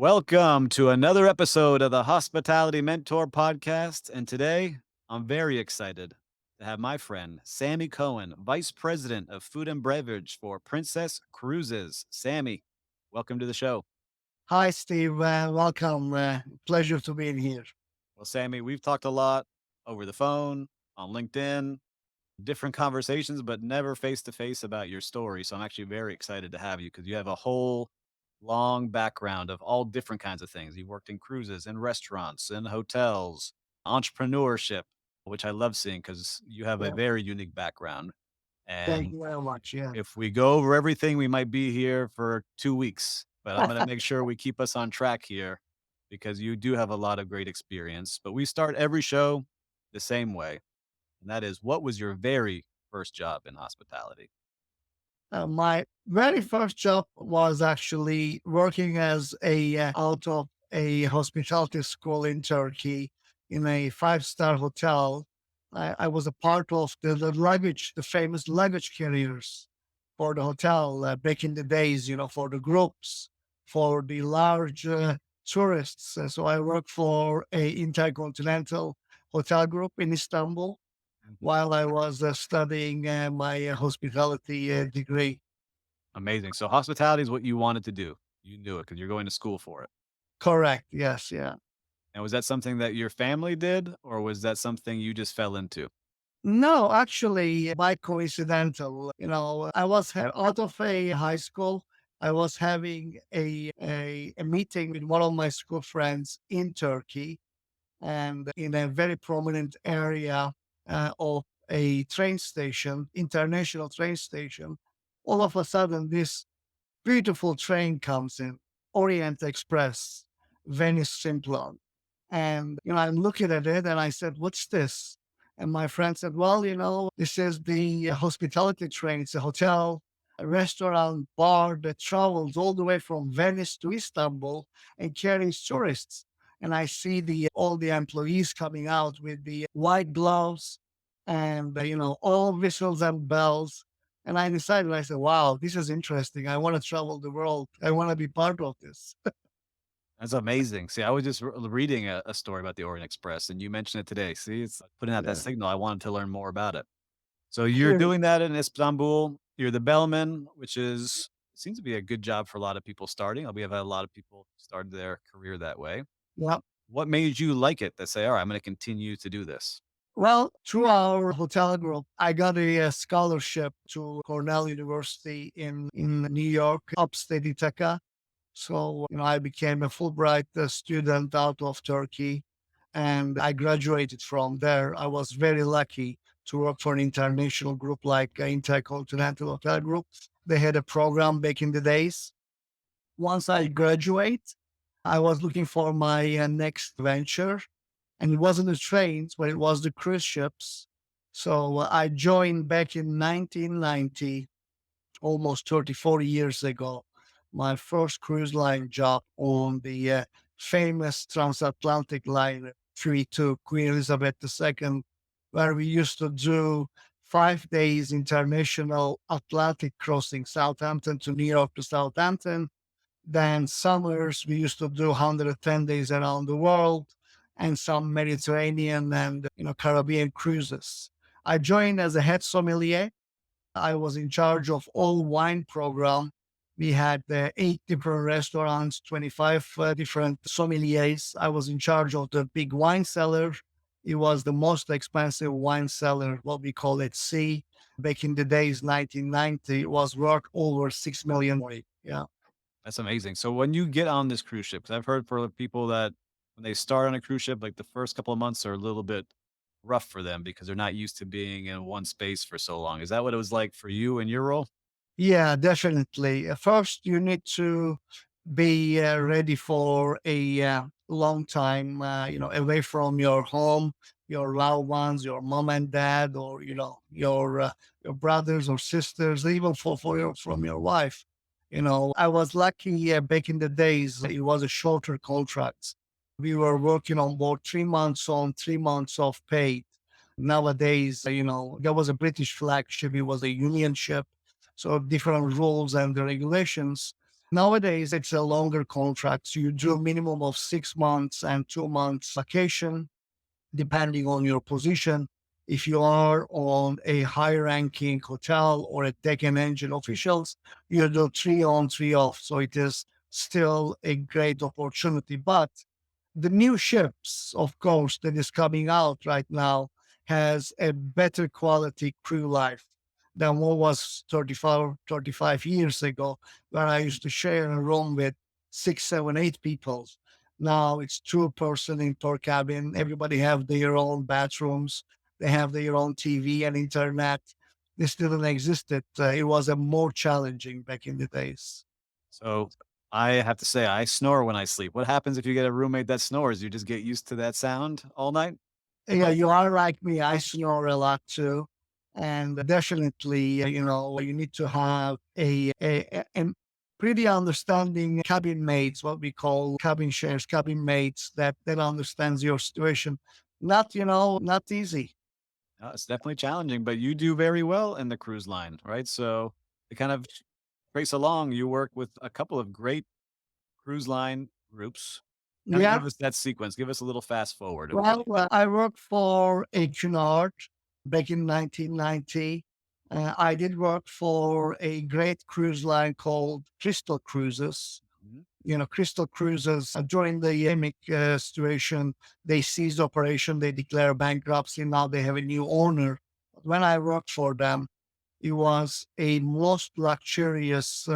Welcome to another episode of the Hospitality Mentor Podcast. And today I'm very excited to have my friend, Sami Kohen, Vice President of Food and Beverage for Princess Cruises. Sami, welcome to the show. Hi, Steve. Welcome. Pleasure to be in here. Well, Sami, we've talked a lot over the phone, on LinkedIn, different conversations, but never face to face about your story. So I'm actually very excited to have you because you have a whole long background of all different kinds of things. You've worked in cruises, in restaurants, in hotels, entrepreneurship, which I love seeing because you have a Yeah, very unique background. thank And you very much. Yeah. if we go over everything, we might be here for 2 weeks, but I'm going to make sure we keep us on track here because you do have a lot of great experience. But we start every show the same way. And that is, what was your very first job in hospitality? My very first job was actually working as a out of a hospitality school in Turkey in a five-star hotel. I was a part of the luggage, the famous luggage carriers for the hotel back in the days. For the groups, for the large tourists. So I worked for a intercontinental hotel group in Istanbul Mhm. while I was studying my hospitality degree. Amazing. So hospitality is what you wanted to do. You knew it because you're going to school for it. Correct. Yes. Yeah. And was that something that your family did, or was that something you just fell into? No, actually, by coincidental, I was out of a high school. I was having a meeting with one of my school friends in Turkey and in a very prominent area of a train station, international train station. All of a sudden, this beautiful train comes in, Orient Express, Venice Simplon. And, I'm looking at it and I said, what's this? And my friend said, well, this is the hospitality train. It's a hotel, a restaurant, bar that travels all the way from Venice to Istanbul and carries tourists. And I see all the employees coming out with the white gloves and, all whistles and bells. And I decided, I said, wow, this is interesting. I want to travel the world. I want to be part of this. That's amazing. See, I was just reading a story about the Orient Express, and you mentioned it today. See, it's like putting out that Yeah. signal. I wanted to learn more about it. So you're doing that in Istanbul. You're the bellman, which is seems to be a good job for a lot of people starting. We have had a lot of people start their career that way. Yeah. What made you like it that say, all right, I'm going to continue to do this? Well, through our hotel group, I got a scholarship to Cornell University in New York, upstate Ithaca. So, I became a Fulbright student out of Turkey and I graduated from there. I was very lucky to work for an international group like Intercontinental Hotel Group. They had a program back in the days. Once I graduate, I was looking for my next venture and it wasn't the trains, but it was the cruise ships. So I joined back in 1990, almost 34 years ago, my first cruise line job on the famous transatlantic liner 32 Queen Elizabeth II, where we used to do 5 days international Atlantic crossing, Southampton to New York to Southampton. Then summers, we used to do 110 days around the world and some Mediterranean and Caribbean cruises. I joined as a head sommelier. I was in charge of all wine program. We had eight different restaurants, 25 different sommeliers. I was in charge of the big wine cellar. It was the most expensive wine cellar, what we call it C. Back in the days, 1990, it was worth over 6 million. Yeah. That's amazing. So when you get on this cruise ship, 'cause I've heard for people that when they start on a cruise ship, like the first couple of months are a little bit rough for them because they're not used to being in one space for so long. Is that what it was like for you and your role? Yeah, definitely. First, you need to be ready for a long time, away from your home, your loved ones, your mom and dad, or your brothers or sisters, even from your wife. I was lucky back in the days. It was a shorter contract. We were working on board 3 months on, 3 months off paid. Nowadays, there was a British flagship. It was a union ship, so different rules and the regulations. Nowadays, it's a longer contract. You do a minimum of 6 months and 2 months vacation depending on your position. If you are on a high ranking hotel or a deck and engine officials, you do 3 on, 3 off. So it is still a great opportunity. But the new ships, of course, that is coming out right now has a better quality crew life than what was 35 years ago, where I used to share a room with 6, 7, 8 people. Now it's two-person in per cabin. Everybody have their own bathrooms. They have their own TV and internet. This didn't exist. It was a more challenging back in the days. So I have to say, I snore when I sleep. What happens if you get a roommate that snores? You just get used to that sound all night? Yeah, you are like me. I snore a lot too. And definitely, you need to have a pretty understanding cabin mates, what we call cabin shares, cabin mates that understands your situation. Not easy. It's definitely challenging, but you do very well in the cruise line, right? So to kind of trace along, you work with a couple of great cruise line groups. Kind of Yeah. give us that sequence. Give us a little fast forward of Well, I worked for a Cunard back in 1990. I did work for a great cruise line called Crystal Cruises. Mhm. Crystal Cruises, during the pandemic situation, they ceased operation, they declare bankruptcy. Now they have a new owner. When I worked for them, it was a most luxurious,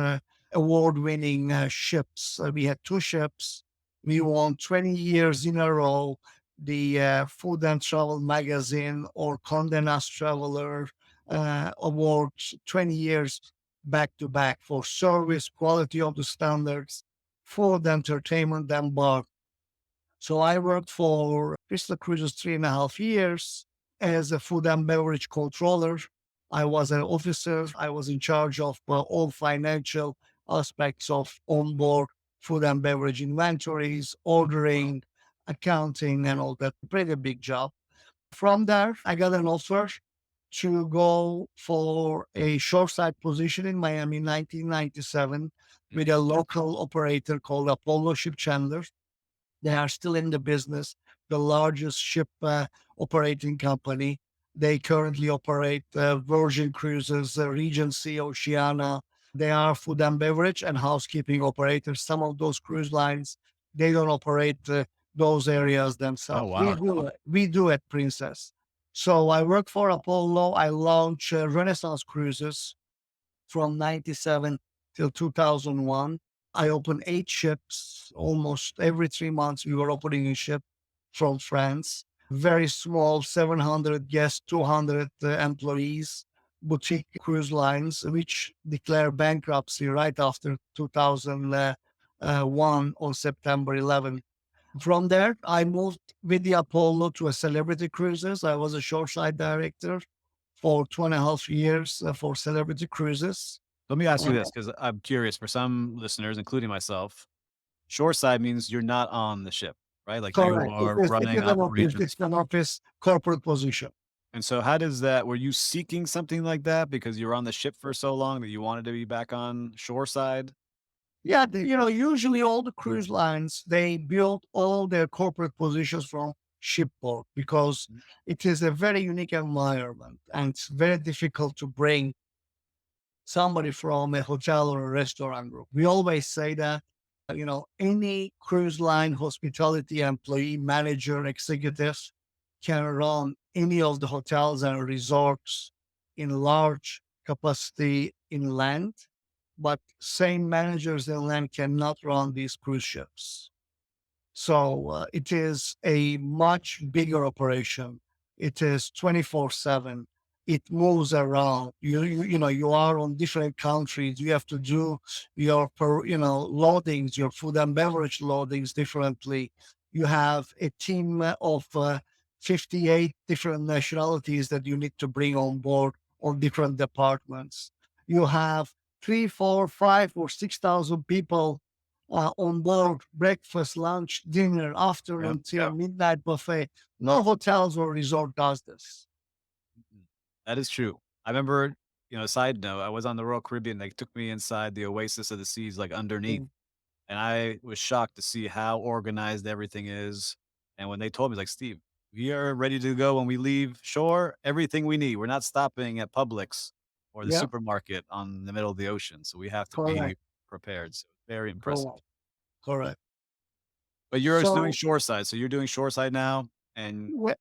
award-winning ships. We had two ships. We won 20 years in a row the Food and Travel magazine or Condé Nast Traveler awards 20 years back to back for service, quality of the standards, food, entertainment, and bar. So I worked for Crystal Cruises 3.5 years as a food and beverage controller. I was an officer. I was in charge of all financial aspects of onboard food and beverage inventories, ordering, accounting, and all that. Pretty big job. From there, I got an offer to go for a shoreside position in Miami in 1997 Mm. with a local operator called Apollo Ship Chandler. They are still in the business, the largest ship operating company. They currently operate Virgin Cruises, Regency, Oceana. They are food and beverage and housekeeping operators. Some of those cruise lines, they don't operate those areas Oh, themselves. We wow. do it. We do at Princess. So I work for Apollo. I launch Renaissance Cruises from 97 till 2001. I opened 8 ships. Almost every 3 months, we were opening a ship from France. Very small, 700 guests, 200 employees, boutique cruise lines, which declared bankruptcy right after 2001 on September 11. From there, I moved with the Apollo to a Celebrity Cruises. I was a shoreside director for 2.5 years for Celebrity Cruises. Let me ask you Uh, this because I'm curious for some listeners, including myself, shoreside means you're not on the ship, right? Like you Correct. are It running is an office. operations. It's an office corporate position. And so how does that were you seeking something like that because you were on the ship for so long that you wanted to be back on shoreside? Yeah, usually all the cruise lines they build all their corporate positions from shipboard because Mm. it is a very unique environment and it's very difficult to bring somebody from a hotel or a restaurant group. We always say that, any cruise line hospitality employee, manager, executive can run any of the hotels and resorts in large capacity inland, but same managers inland cannot run these cruise ships. So it is a much bigger operation. It is 24/7. It moves around. You are on different countries. You have to do your loadings, your food and beverage loadings differently. You have a team of 58 different nationalities that you need to bring on board on different departments. You have three, four, five, or 6,000 people on board, breakfast, lunch, dinner, Yep. afternoon till midnight buffet. No hotels or resort does this. Mhm. That is true. I remember side note, I was on the Royal Caribbean. They took me inside the Oasis of the Seas, like underneath, Mm. and I was shocked to see how organized everything is. And when they told me, like, Steve, we are ready to go when we leave shore, everything we need. We're not stopping at Publix or the Yeah, supermarket on the middle of the ocean. So we have to be correct, prepared. So very impressive. correct, correct. But you're doing So, shoreside. So you're doing shoreside now and wh-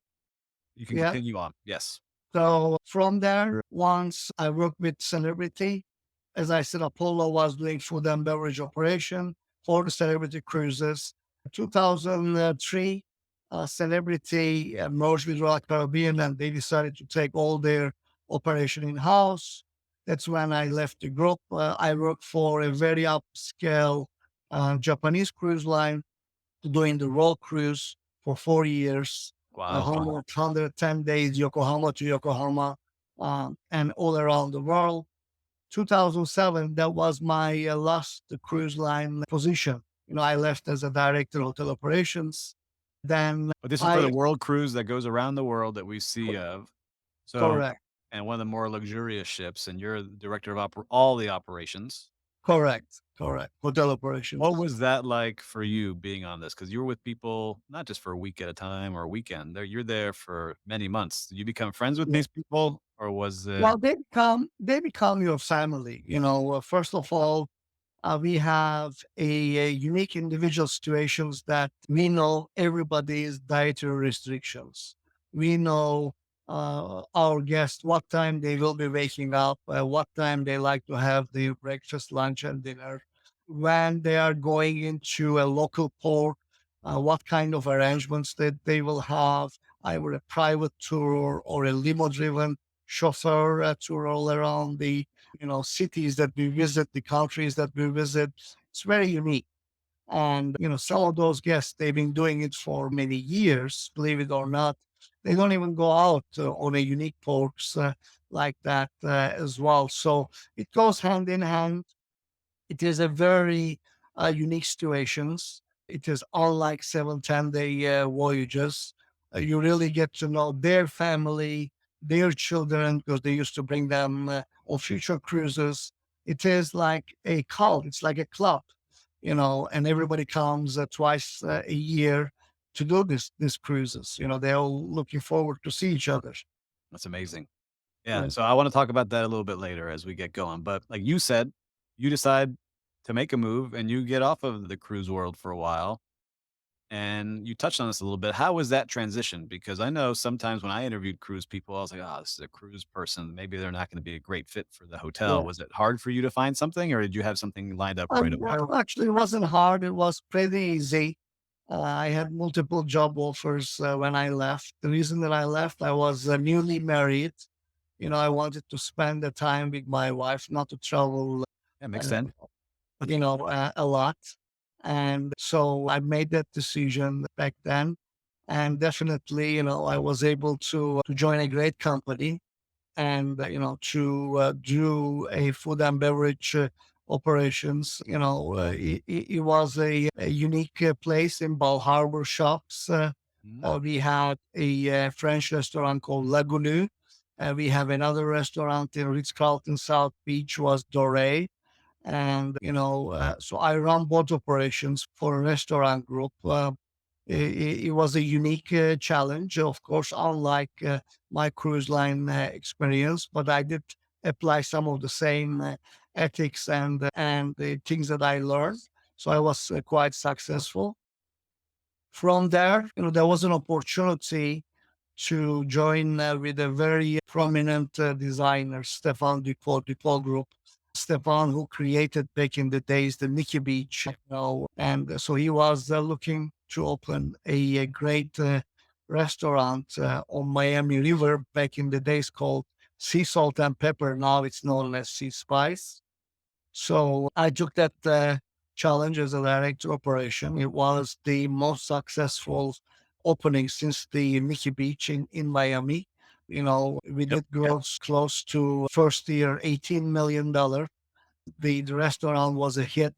you can yeah. continue on. Yes. So from there, once I worked with Celebrity, as I said, Apollo was doing food and beverage operation for the Celebrity cruises. 2003, Celebrity merged with Royal Caribbean and they decided to take all their operation in house. That's when I left the group. I worked for a very upscale Japanese cruise line doing the road cruise for 4 years, Wow. 110 days, Yokohama to Yokohama, and all around the world. 2007, that was my last cruise line position. I left as a director of hotel operations. Then But this is for the I, world cruise that goes around the world that we see of. So, correct, and one of the more luxurious ships, and you're the director of all the operations. correct, hotel What operations. was that like for you being on this? Because you were with people not just for a week at a time or a weekend. You're there for many months. Did you become friends with Yeah. these people, or was it? Well, they become your family. First of all, we have a unique individual situations that we know everybody's dietary restrictions. We know our guests, what time they will be waking up, what time they like to have their breakfast, lunch, and dinner, when they are going into a local port, what kind of arrangements that they will have, either a private tour or a limo-driven chauffeur tour all around the cities that we visit, the countries that we visit. It's very unique. And, some of those guests, they've been doing it for many years, believe it or not. They don't even go out on a unique ports like that as well. So it goes hand in hand. It is a very unique situations. It is unlike 7, 10 day voyages. You really get to know their family, their children, because they used to bring them on future cruises. It is like a cult. It's like a club, and everybody comes twice a year to do these cruises. They're all looking forward to see each other. That's amazing. Yeah. Yeah. So I want to talk about that a little bit later as we get going. But like you said, you decide to make a move and you get off of the cruise world for a while. And you touched on this a little bit. How was that transition? Because I know sometimes when I interviewed cruise people, I was like, oh, this is a cruise person. Maybe they're not going to be a great fit for the hotel. Yeah. Was it hard for you to find something or did you have something lined up right away? Well, actually, it wasn't hard. It was pretty easy. I had multiple job offers when I left. The reason that I left, I was newly married. I wanted to spend the time with my wife, not to travel, That makes uh, sense. a lot. And so I made that decision back then. And definitely, I was able to join a great company and to do a food and beverage operations. It was a unique place in Bal Harbor Shops. Mm, We had a French restaurant called Lagunu. We have another restaurant in Ritz-Carlton South Beach was Doré. And, so I run both operations for a restaurant group. It was a unique challenge, of course, unlike my cruise line experience, but I did apply some of the same ethics and the things that I learned. So I was quite successful. From there, there was an opportunity to join with a very prominent designer, Stefan Dupont Group. Stefan, who created back in the days the Nikki Beach, and so he was looking to open a great restaurant on Miami River back in the days called Sea Salt and Pepper. Now it's known as Sea Spice. So I took that challenge as a director operation. It was the most successful opening since the Mickey Beach in Miami. We yep. did gross close to first year $18 million. The restaurant was a hit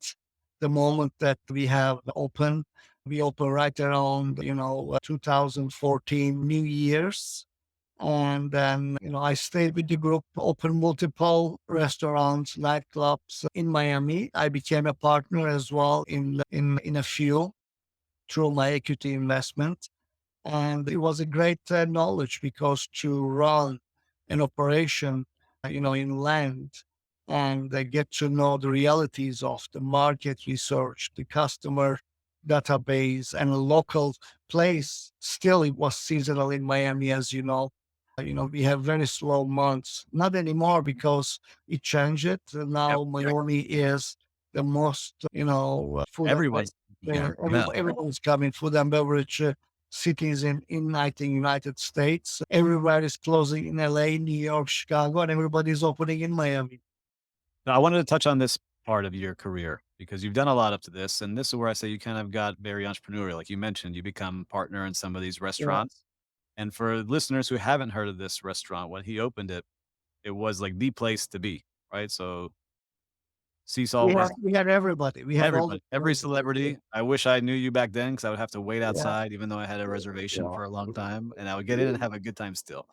the moment that we have opened. We opened right around 2014 New Year's, And then, I stayed with the group, opened multiple restaurants, nightclubs in Miami. I became a partner as well in a few through my equity investment. And it was a great knowledge because to run an operation, in land and get to know the realities of the market research, the customer database, and a local place. Still, it was seasonal in Miami, as you know. We have very slow months. Not anymore because it changed. Yep. Now Miami is the most, food and Everyone's here. Yeah. everyone's coming, food and beverage cities in I think United States. Everywhere is closing in LA, New York, Chicago, and everybody's opening in Miami. Now, I wanted to touch on this part of your career because you've done a lot up to this, and this is where I say you kind of got very entrepreneurial. Like you mentioned, you become partner in some of these Yeah. restaurants. And for listeners who haven't heard of this restaurant, when he opened it, it was like the place to be, right? So Seesaw We had was we had everybody. We had all the everybody, every celebrity. I wish I knew you back then because I would have to wait yeah, outside, even though I had a reservation yeah. for a long time, and I would get in and have a good time still.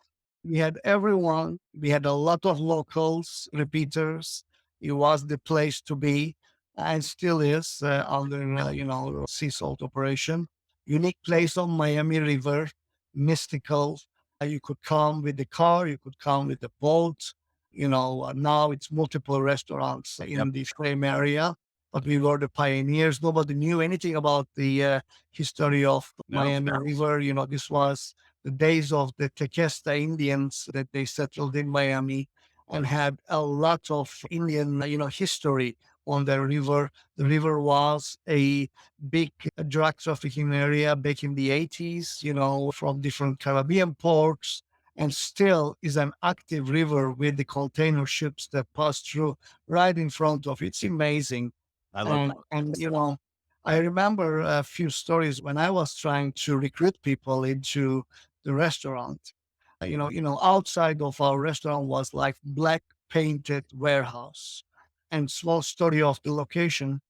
We had everyone. We had a lot of locals, repeaters. It was the place to be, and still is under sea salt operation. Unique place on Miami River, mystical. You could come with the car, you could come with the boat. Now it's multiple restaurants Yep. in the same area, but we were the pioneers. Nobody knew anything about the history of No. Miami River. This was the days of the Tequesta Indians that they settled in Miami and had a lot of Indian, history on the river. The river was a big drug trafficking area back in the 80s, from different Caribbean ports, and still is an active river with the container ships that pass through right in front of it. It's amazing. I love And I remember a few stories when I was trying to recruit people into the restaurant. Outside of our restaurant was like black painted warehouse. And small story of the location,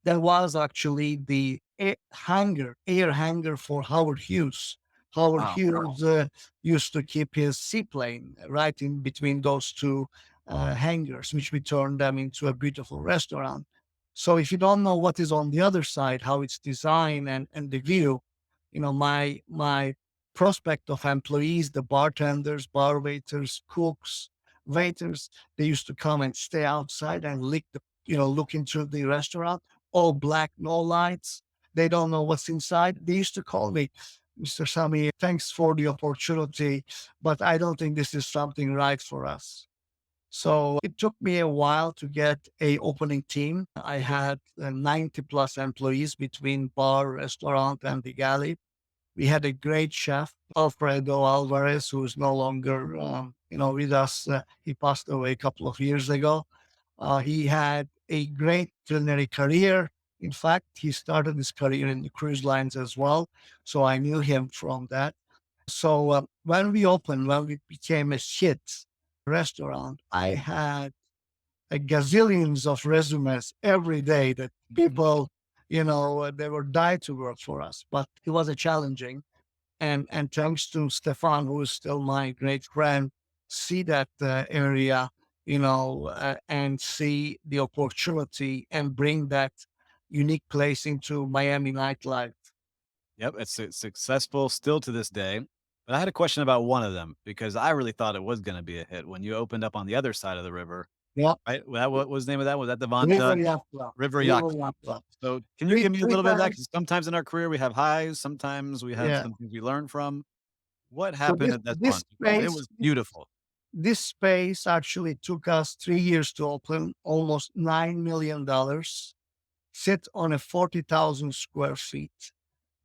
that was actually the air hangar for Howard Hughes. Howard wow. Hughes used to keep his seaplane right in between those two hangars, which we turned them into a beautiful restaurant. So if you don't know what is on the other side, how it's designed and the view, my prospect of employees, the bartenders, bar waiters, cooks, waiters, they used to come and stay outside and look into the restaurant, all black, no lights. They don't know what's inside. They used to call me, Mr. Sami, thanks for the opportunity, but I don't think this is something right for us. So it took me a while to get a opening team. I had 90 plus employees between bar, restaurant, and the galley. We had a great chef, Alfredo Alvarez, who is no longer, with us. He passed away a couple of years ago. He had a great culinary career. In fact, he started his career in the cruise lines as well. So I knew him from that. So when we became a hit restaurant, I had a gazillions of resumes every day that people, they were die to work for us. But it was a challenging. And thanks to Stefan, who is still my great friend, see that area, and see the opportunity and bring that unique place into Miami nightlife. Yep, it's successful still to this day. But I had a question about one of them because I really thought it was gonna be a hit when you opened up on the other side of the river, Yeah, right? What was the name of that? Was that the River Yacht Club. River Yacht River Club? Yacht Club. So, can you Three give me a three little bit of that? times. Because sometimes in our career we have highs, sometimes we have Yeah. some things we learn from. What So happened at that one? Because it was beautiful. this space actually took us 3 years to open, almost $9 million, sit on a 40,000 square feet,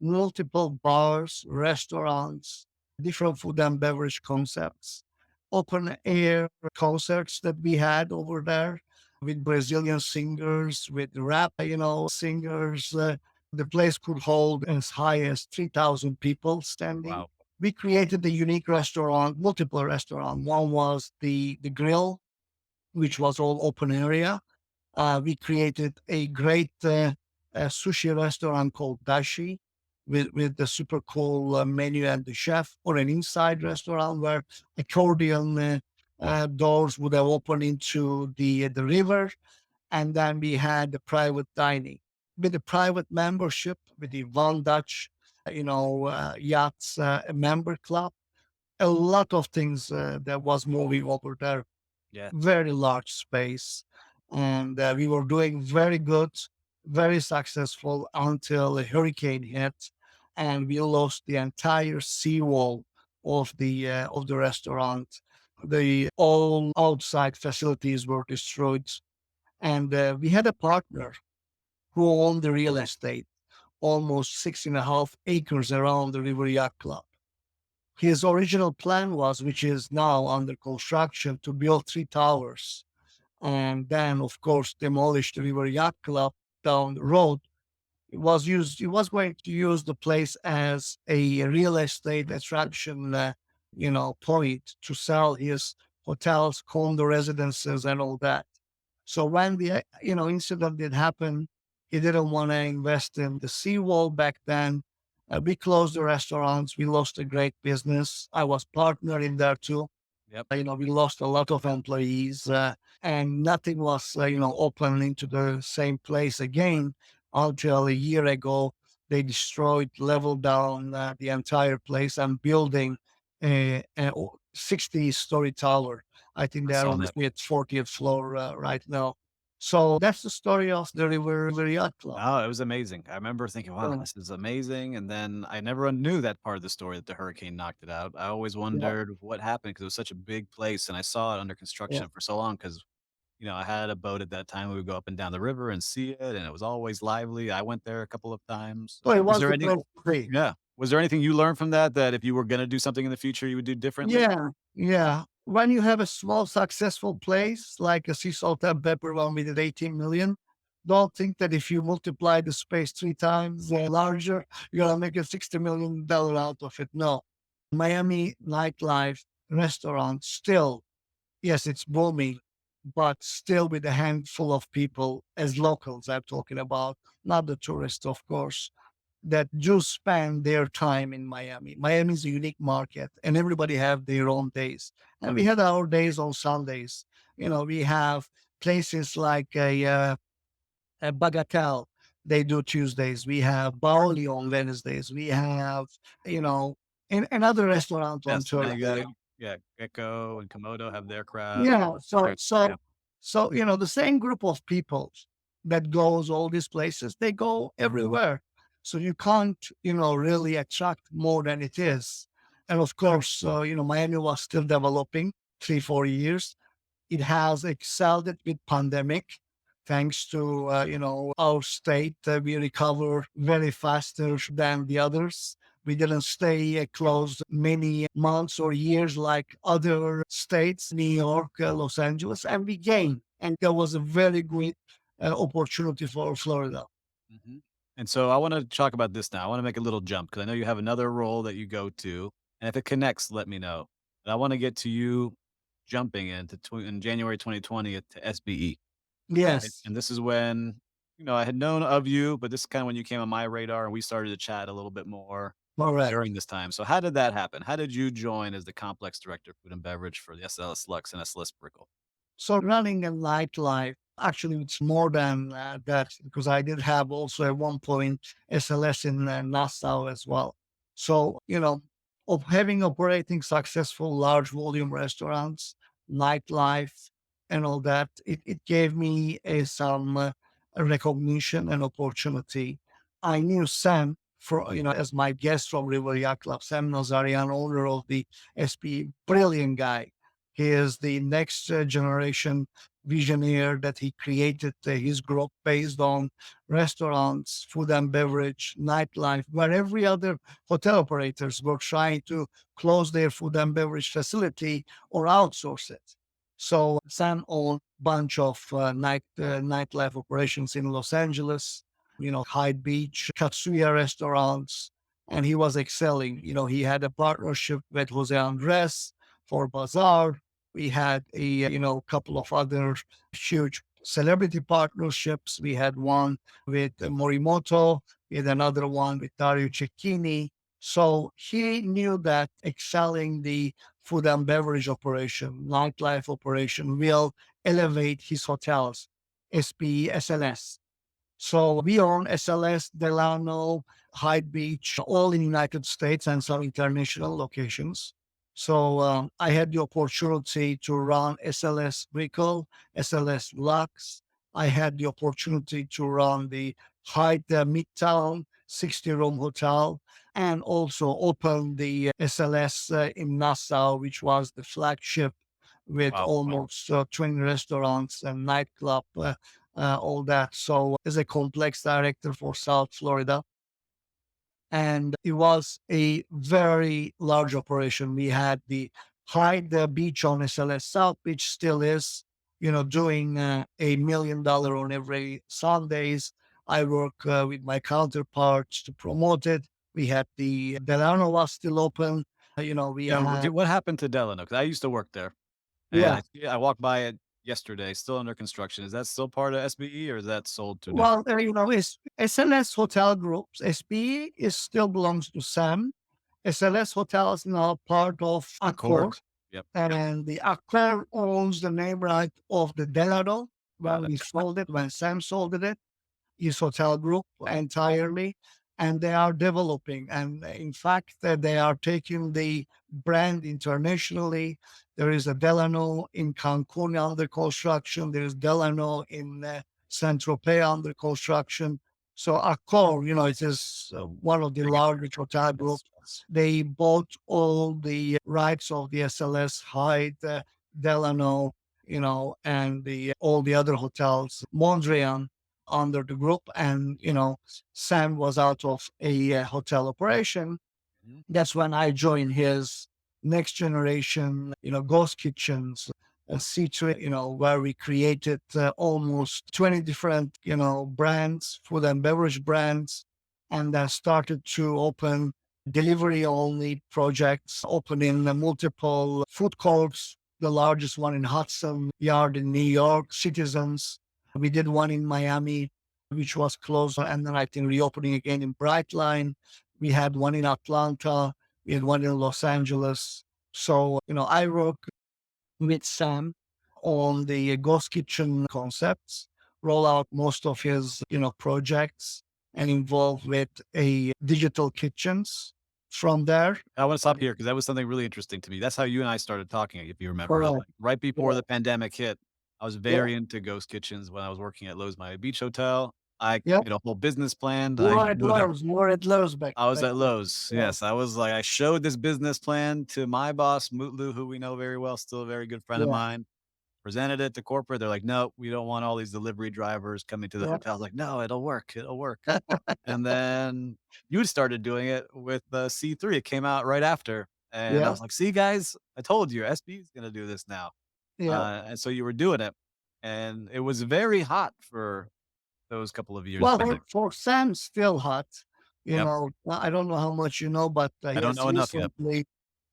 multiple bars, restaurants, different food and beverage concepts, open air concerts that we had over there with Brazilian singers, with rap, singers. The place could hold as high as 3,000 people standing. Wow. We created a unique restaurant, multiple restaurants. One was the grill, which was all open area. We created a great sushi restaurant called Dashi. with the super cool menu and the chef, or an inside restaurant where accordion doors would have opened into the river. And then we had the private dining with the private membership, with the Van Dutch, yachts member club. A lot of things that was moving over there, Yeah. very large space. And we were doing very good, very successful until a hurricane hit, and we lost the entire seawall of the restaurant. The all outside facilities were destroyed, and we had a partner who owned the real estate, almost 6.5 acres around the River Yacht Club. His original plan was, which is now under construction, to build 3 towers and then, of course, demolish the River Yacht Club down the road. He was going to use the place as a real estate attraction, point to sell his hotels, condo residences, and all that. So when the incident did happen, he didn't want to invest in the seawall back then. We closed the restaurants. We lost a great business. I was partner in there too. Yep. We lost a lot of employees, and nothing was, open into the same place again until a year ago. They destroyed, leveled down the entire place and building a 60-story tower. I think I they're saw on that. the 40th floor right now. So that's the story of the River Yacht Club. Oh, it was amazing. I remember thinking, "Wow, Uh, this is amazing," and then I never knew that part of the story that the hurricane knocked it out. I always yeah, wondered what happened because it was such a big place, and I saw it under yeah. construction for so long. Because I had a boat at that time, we would go up and down the river and see it, and it was always lively. I went there a couple of times. So it Was was there the any place to be. Yeah. Was there anything you learned from that, that if you were gonna do something in the future, you would do differently? Yeah, yeah. When you have a small successful place like a sea salt and pepper one with 18 million, don't think that if you multiply the space 3 times larger, you're gonna make a $60 million out of it. No. Miami nightlife restaurant still, yes, it's booming, but still with a handful of people as locals I'm talking about, not the tourists, of course, that do spend their time in Miami. Miami is a unique market, and everybody have their own days. And we had our days on Sundays. We have places like a Bagatelle. They do Tuesdays. We have Barley on Wednesdays. We have, you know, another restaurant Yeah, on Thursday. Senega, yeah, Gecko and Komodo have their crowd. Yeah. So, Their so, Yeah. so, the same group of people that goes all these places, they go everywhere. So you can't, really attract more than it is. And of course, Miami was still developing 3, 4 years. It has excelled it with pandemic. Thanks to our state, we recover very faster than the others. We didn't stay closed many months or years like other states, New York, Los Angeles, and we gained. And there was a very good opportunity for Florida. Mhm. And so I wanna talk about this now. I wanna make a little jump because I know you have another role that you go to, and if it connects, let me know. But I wanna get to you jumping in January 2020 to SBE, right? Yes, And this is when, I had known of you, but this is kinda when you came on my radar and we started to chat a little bit more correct. during this time. So how did that happen? How did you join as the complex director of food and beverage for the SLS Lux and SLS Brickell? So running a nightlife, actually, it's more than that because I did have also at one point SLS in Nassau as well. So, of having operating successful large volume restaurants, nightlife, and all that, it gave me some recognition and opportunity. I knew Sam for, as my guest from River Yacht Club, Sam Nazarian, owner of the SP, brilliant guy. He is the next generation visionary that he created his group based on restaurants, food and beverage, nightlife, where every other hotel operators were trying to close their food and beverage facility or outsource it. So Sam owned a bunch of nightlife operations in Los Angeles, Hyde Beach, Katsuya restaurants, and he was excelling. He had a partnership with Jose Andres for Bazaar. We had a couple of other huge celebrity partnerships. We had one with Morimoto, we had another one with Dario Cecchini. So he knew that excelling the food and beverage operation, nightlife operation will elevate his hotels, SPE, SLS. So we own SLS, Delano, Hyde Beach, all in United States and some international locations. So I had the opportunity to run SLS Brickell, SLS Lux. I had the opportunity to run the Hyde Midtown 60-room hotel and also open the SLS in Nassau, which was the flagship with Wow. almost 20 restaurants and nightclub, all that. So as a complex director for South Florida, and it was a very large operation. We had the Hyde Beach on SLS South Beach still is, doing $1 million on every Sundays. I work with my counterparts to promote it. We had the Delano was still open. We Yeah, had, what happened to Delano? 'Cause I used to work there, and yeah. I walked by it yesterday, still under construction. Is that still part of SBE, or is that sold to a Well, different it's SLS Hotel Groups. SPE is still belongs to Sam. SLS Hotel is now part of Accor, Accord? Yep, and the Accor owns the name right of the Delano got when it. we sold it, when Sam sold it. His hotel group entirely, and they are developing. And in fact, they are taking the brand internationally. There is a Delano in Cancun under construction. There is Delano in Saint Tropez under construction. So Accor, it is one of the Big largest hotel yes, groups. yes. They bought all the rights of the SLS, Hyde, Delano, and the all the other hotels, Mondrian under the group. And, Sam was out of a hotel operation. Mhm. That's when I joined his next generation, ghost kitchens, C3, where we created almost 20 different, brands, food and beverage brands, and started to open delivery only projects, opening multiple food courts, the largest one in Hudson Yard in New York, Citizens. We did one in Miami, which was closed, and then I think reopening again in Brightline. We had one in Atlanta. We had one in Los Angeles. So, I work with Sam on the ghost kitchen concepts, roll out most of his, projects and involved with a digital kitchens from there. I wanna stop here because that was something really interesting to me. That's how you and I started talking, if you remember. Correct. Like, right before Yeah. the pandemic hit, I was Yeah. very into ghost kitchens when I was working at Lowe's Miami Beach Hotel. I Yeah. made a whole business plan. You I are at showed Lowe's. You were at Lowe's I was back at then. Lowe's, Yeah. yes. I was like I showed this business plan to my boss, Mutlu, who we know very well, still a very good friend of Yeah. mine. Presented it to corporate. They're like, "No, we don't want all these delivery drivers coming to the Yeah. hotel." I was like, "No, it'll work, it'll work." And then you started doing it with the C3. It came out right after, and I Yeah. was like, "See, guys, I told you, SB is gonna do this now." Yeah. And so you were doing it, and it was very hot for those couple of years Well, back. for Sam, still hot. Yep. I don't know how much you know, but I don't know enough yet.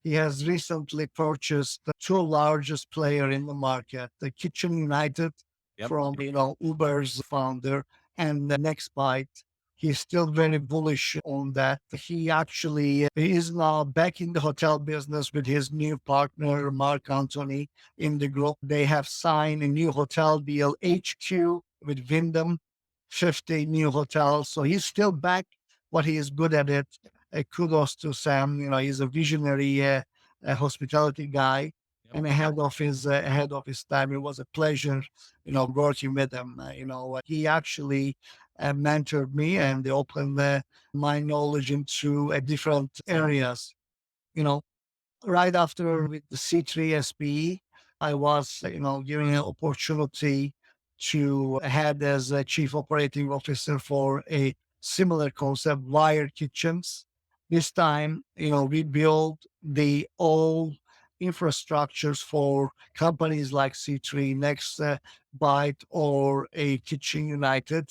he has recently purchased the two largest player in the market, the Kitchen United Yep. from, Uber's founder and the Next Bite. He's still very bullish on that. He actually is now back in the hotel business with his new partner, Mark Anthony, in the group. They have signed a new hotel deal, HQ with Wyndham, 50 new hotels. So he's still back, but he is good at it. Kudos to Sam. He's a visionary hospitality guy Yep. and ahead of his time. It was a pleasure, working with him. He actually mentored me and opened my knowledge into different areas. You know, right after with the C3 SPE, I was, given an opportunity to head as a chief operating officer for a similar concept, wire kitchens. This time, we build the all infrastructures for companies like C3, Next Bite, or a Kitchen United,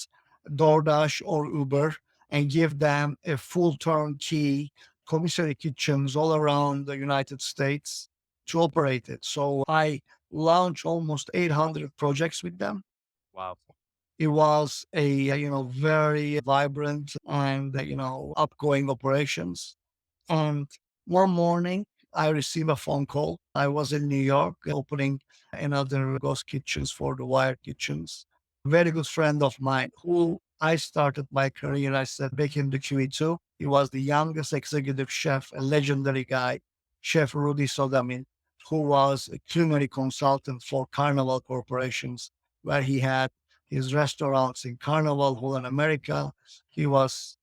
DoorDash, or Uber, and give them a full turnkey commissary kitchens all around the United States to operate it. So I launched almost 800 projects with them. Wow. It was a, very vibrant and, upgoing operations. And one morning, I received a phone call. I was in New York opening another ghost kitchens for the Wired Kitchens. Very good friend of mine who I started my career, I said, back in the QE2. He was the youngest executive chef, a legendary guy, Chef Rudy Sodamin, who was a culinary consultant for Carnival Corporations, where he had his restaurants in Carnival, whole in America. He was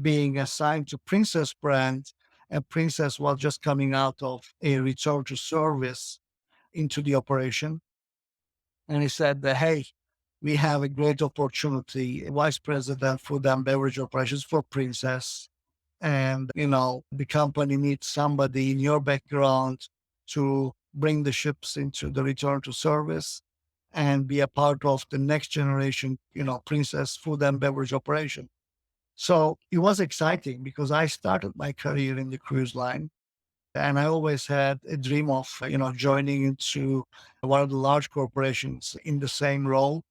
being assigned to Princess brand, and Princess was just coming out of a return to service into the operation. And he said, hey, we have a great opportunity, Vice President Food and Beverage Operations for Princess. And, the company needs somebody in your background to bring the ships into the return to service and be a part of the next generation, Princess Food and Beverage operation. So it was exciting because I started my career in the cruise line and I always had a dream of, joining into one of the large corporations in the same role.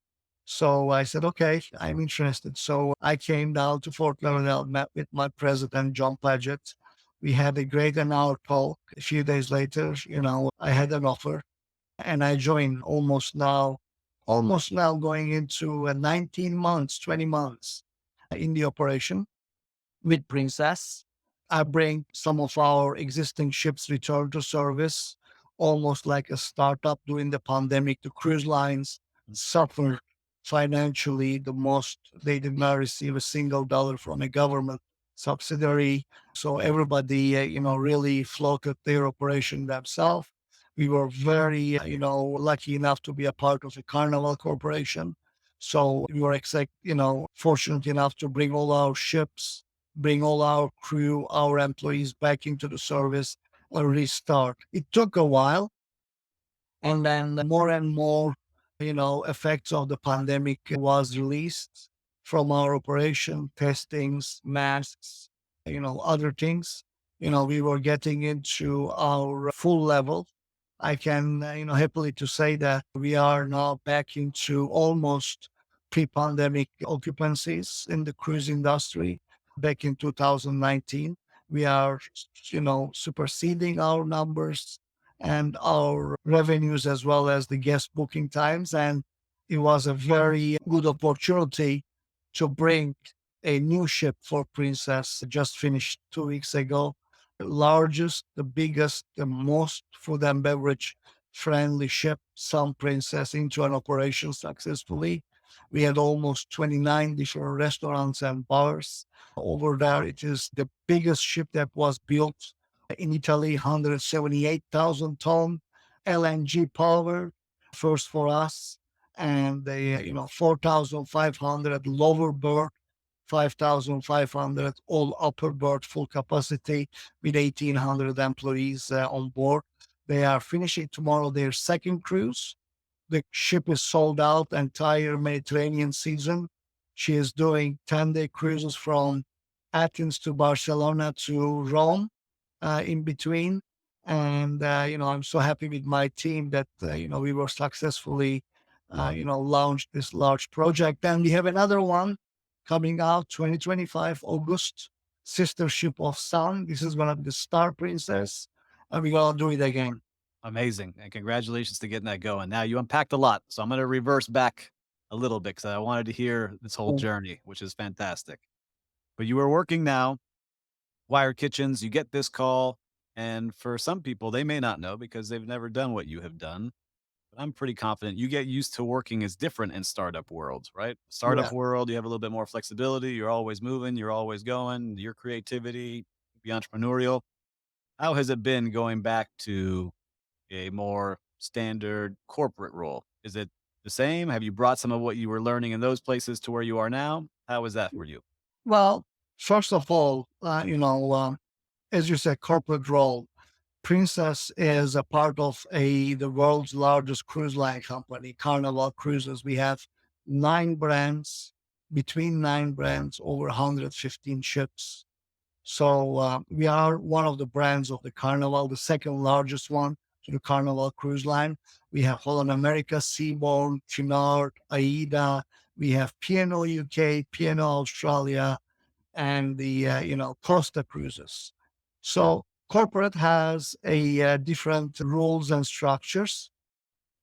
So I said, okay, I'm interested. So I came down to Fort Lauderdale, met with my president, John Paget. We had a great an hour talk. A few days later, I had an offer and I joined almost now going into 19 months, 20 months in the operation with Princess. I bring some of our existing ships return to service, almost like a startup during the pandemic. The cruise lines suffered financially the most. They did not receive a single dollar from a government subsidiary. So everybody, really floated their operation themselves. We were very, lucky enough to be a part of a Carnival Corporation. So we were, fortunate enough to bring all our ships, bring all our crew, our employees back into the service or restart. It took a while. And then more and more, effects of the pandemic was released from our operation, testings, masks, other things. We were getting into our full level. I can, happily to say that we are now back into almost pre-pandemic occupancies in the cruise industry back in 2019. We are, superseding our numbers and our revenues as well as the guest booking times. And it was a very good opportunity to bring a new ship for Princess, just finished 2 weeks ago. The largest, the biggest, the most food and beverage friendly ship, Sun Princess, into an operation successfully. We had almost 29 different restaurants and bars over there. It is the biggest ship that was built in Italy, 178,000 ton LNG power, first for us, and 4,500 lower berth, 5,500 all upper berth full capacity with 1,800 employees on board. They are finishing tomorrow their second cruise. The ship is sold out entire Mediterranean season. She is doing 10-day cruises from Athens to Barcelona to Rome in between. And, I'm so happy with my team that, we were successfully, launched this large project. And we have another one coming out 2025, August, sister ship of Sun. This is going to be the Star Princess. And we're going to do it again. Amazing, and congratulations to getting that going. Now you unpacked a lot, so I'm gonna reverse back a little bit because I wanted to hear this whole journey, which is fantastic. But you were working now, Wired Kitchens, you get this call, and for some people, they may not know because they've never done what you have done. But I'm pretty confident you get used to working as different in startup worlds, right? Startup Yeah. world, you have a little bit more flexibility. You're always moving, you're always going, your creativity, be entrepreneurial. How has it been going back to a more standard corporate role? Is it the same? Have you brought some of what you were learning in those places to where you are now? How is that for you? Well, first of all, as you said, corporate role. Princess is a part of the world's largest cruise line company, Carnival Cruises. We have 9 brands, between 9 brands, over 115 ships. So we are one of the brands of the Carnival, the second largest one. to the Carnival Cruise Line. We have Holland America, Seabourn, Cunard, AIDA. We have P&O UK, P&O Australia, and the Costa Cruises. So corporate has a different rules and structures,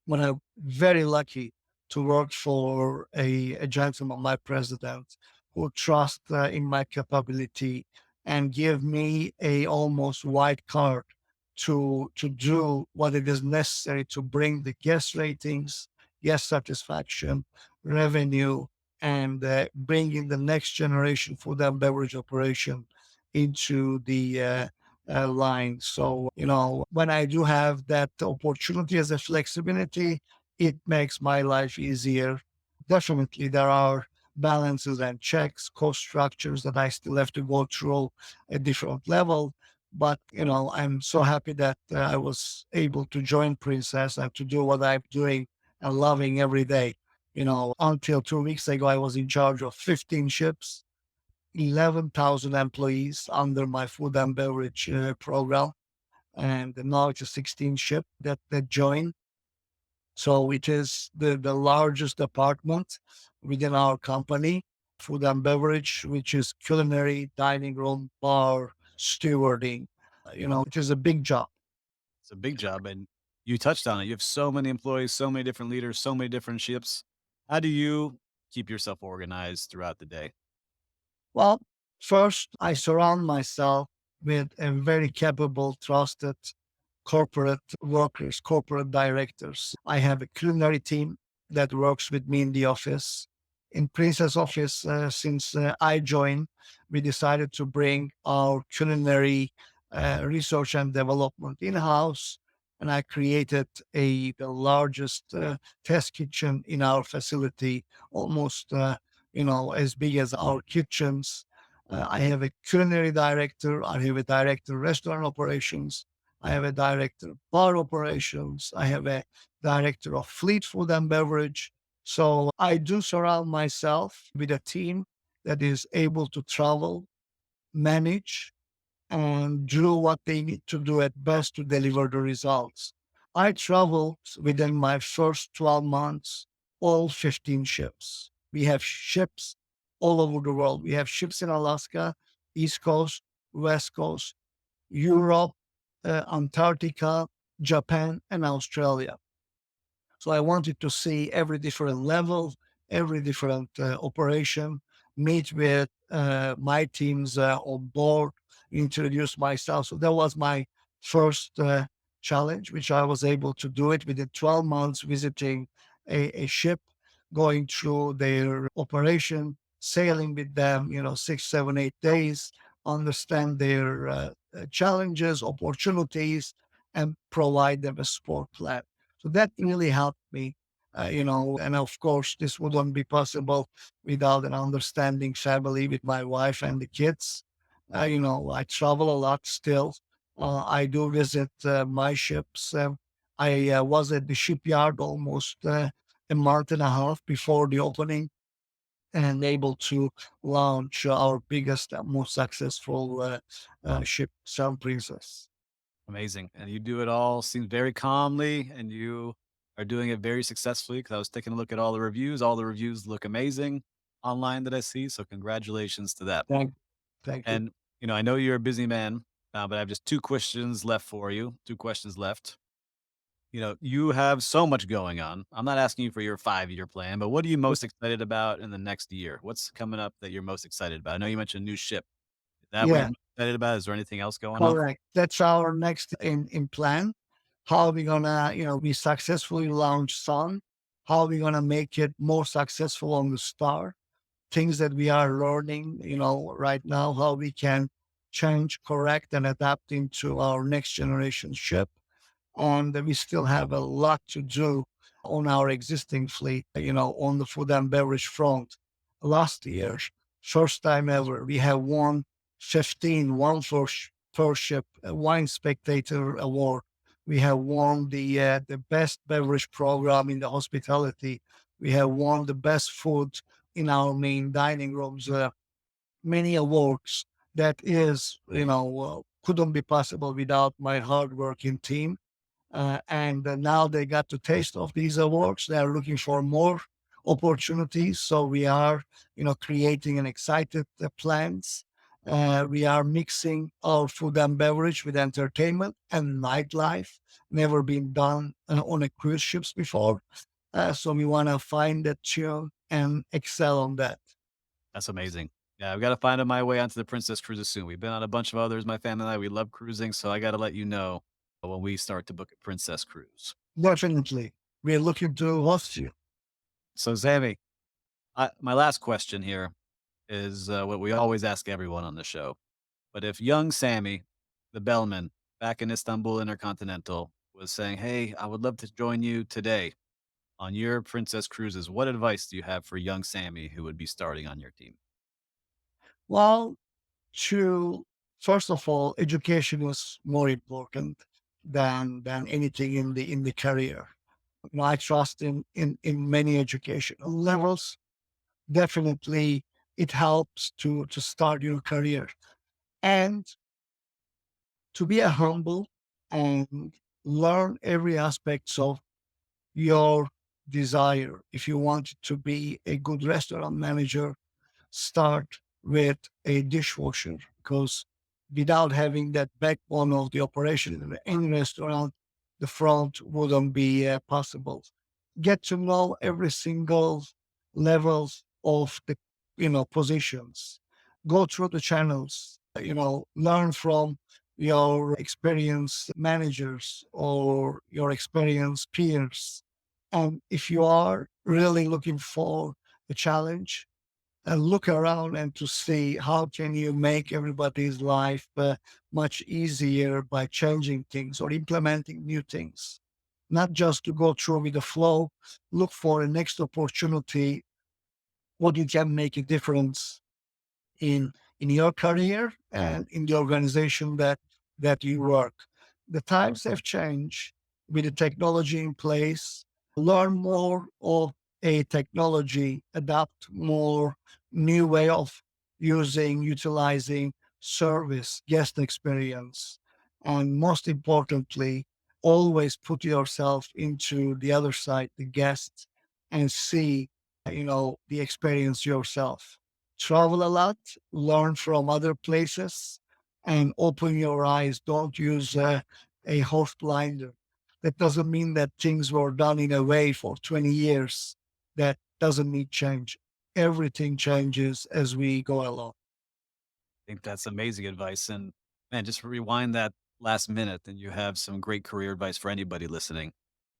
when I'm very lucky to work for a gentleman, my president, who trusts in my capability and give me a almost white card to do what it is necessary to bring the guest ratings, guest satisfaction, revenue, and bring in the next generation food and beverage operation into the line. So, when I do have that opportunity as a flexibility, it makes my life easier. Definitely, there are balances and checks, cost structures that I still have to go through a different level. But, I'm so happy that I was able to join Princess and to do what I'm doing and loving every day. Until 2 weeks ago, I was in charge of 15 ships, 11,000 employees under my food and beverage program. And now it's a 16 ship that joined. So it is the largest department within our company, food and beverage, which is culinary, dining room, bar, stewarding. It is a big job. It's a big job, and you touched on it. You have so many employees, so many different leaders, so many different ships. How do you keep yourself organized throughout the day? Well, first, I surround myself with a very capable, trusted corporate workers, corporate directors. I have a culinary team that works with me in the office. In Princess office, since I joined, we decided to bring our culinary research and development in-house. And I created the largest test kitchen in our facility, almost as big as our kitchens. I have a culinary director. I have a director restaurant operations. I have a director of bar operations. I have a director of fleet food and beverage. So I do surround myself with a team that is able to travel, manage, and do what they need to do at best to deliver the results. I traveled within my first 12 months, all 15 ships. We have ships all over the world. We have ships in Alaska, East Coast, West Coast, Europe, Antarctica, Japan, and Australia. So I wanted to see every different level, every different operation, meet with my teams on board, introduce myself. So that was my first challenge, which I was able to do it within 12 months, visiting a ship, going through their operation, sailing with them, 6, 7, 8 days, understand their challenges, opportunities, and provide them a support plan. So that really helped me, and of course, this wouldn't be possible without an understanding family with my wife and the kids. I travel a lot still. I do visit my ships. I was at the shipyard almost a month and a half before the opening and able to launch our biggest and most successful ship, Sun Princess. Amazing. And you do it all seems very calmly, and you are doing it very successfully because I was taking a look at all the reviews. All the reviews look amazing online that I see. So congratulations to that. Thank, thank you. And, I know you're a busy man, but I have just two questions left for you. Two questions left. You have so much going on. I'm not asking you for your 5-year plan, but what are you most excited about in the next year? What's coming up that you're most excited about? I know you mentioned a new ship. Is that what you're Yeah. most excited about? Is there anything else going on? Correct. That's our next in plan. How are we gonna, we successfully launch Sun? How are we gonna make it more successful on the Star? Things that we are learning, right now, how we can change, correct, and adapt into our next generation ship. And we still have a lot to do on our existing fleet, on the food and beverage front. Last year, first time ever, we have won 15, one for ship, wine spectator award. We have won the best beverage program in the hospitality. We have won the best food in our main dining rooms. Many awards that is, couldn't be possible without my hardworking team. and now they got to taste of these awards. They are looking for more opportunities. So we are, creating an excited plans. We are mixing our food and beverage with entertainment and nightlife. Never been done on a cruise ships before. So we want to find that tune and excel on that. That's amazing. Yeah, I've gotta find my way onto the Princess Cruises soon. We've been on a bunch of others, my family and I, we love cruising, so I gotta let you know when we start to book a Princess cruise. Definitely. We're looking to host you. So, Sammy, my last question here is, what we always ask everyone on the show. But if young Sammy, the bellman, back in Istanbul Intercontinental, was saying, "Hey, I would love to join you today on your Princess Cruises," what advice do you have for young Sammy who would be starting on your team? Well, to first of all, education was more important than anything in the career. I trust in many educational levels. Definitely, it helps to start your career and to be a humble and learn every aspect of your desire. If you want to be a good restaurant manager, start with a dishwasher because without having that backbone of the operation in any restaurant, the front wouldn't be possible. Get to know every single levels of the positions. Go through the channels. Learn from your experienced managers or your experienced peers. And if you are really looking for a challenge, and look around and to see how can you make everybody's life much easier by changing things or implementing new things, not just to go through with the flow. Look for a next opportunity, what you can make a difference in your career and in the organization that you work. The times have changed with the technology in place. Learn more of a technology, adapt more new way of utilizing service, guest experience, and most importantly, always put yourself into the other side, the guest, and see, the experience yourself. Travel a lot, learn from other places, and open your eyes. Don't use a horse blinder. That doesn't mean that things were done in a way for 20 years. That doesn't need change. Everything changes as we go along. I think that's amazing advice. And man, just rewind that last minute and you have some great career advice for anybody listening.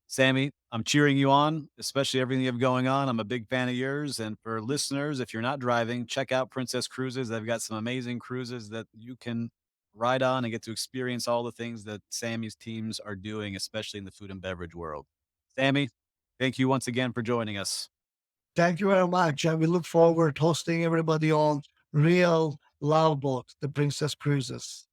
Sammy, I'm cheering you on, especially everything you have going on. I'm a big fan of yours. And for listeners, if you're not driving, check out Princess Cruises. They've got some amazing cruises that you can ride on and get to experience all the things that Sammy's teams are doing, especially in the food and beverage world. Sammy, thank you once again for joining us. Thank you very much. And we look forward to hosting everybody on Real Loud Boat, the Princess Cruises.